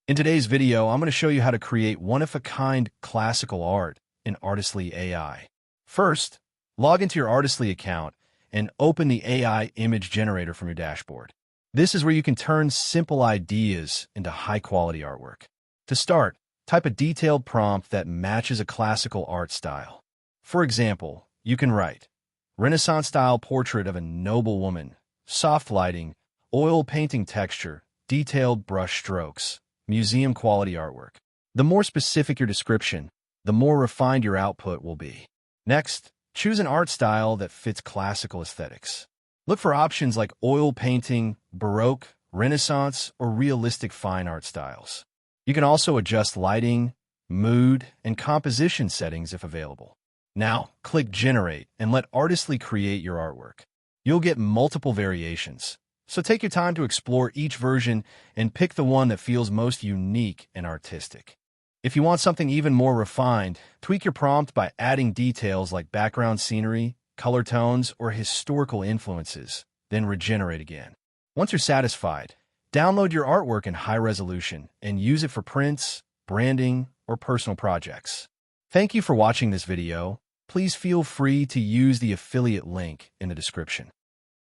In today's video, I'm going to show you how to create one-of-a-kind classical art in Artistly AI. First, log into your Artistly account and open the AI image generator from your dashboard. This is where you can turn simple ideas into high-quality artwork. To start, type a detailed prompt that matches a classical art style. For example, you can write, Renaissance-style portrait of a noble woman, soft lighting, oil painting texture, detailed brush strokes, museum-quality artwork. The more specific your description, the more refined your output will be. Next, choose an art style that fits classical aesthetics. Look for options like oil painting, Baroque, Renaissance, or realistic fine art styles. You can also adjust lighting, mood, and composition settings if available. Now, click Generate and let Artistly create your artwork. You'll get multiple variations, so take your time to explore each version and pick the one that feels most unique and artistic. If you want something even more refined, tweak your prompt by adding details like background scenery, color tones, or historical influences, then regenerate again. Once you're satisfied, download your artwork in high resolution and use it for prints, branding, or personal projects. Thank you for watching this video. Please feel free to use the affiliate link in the description.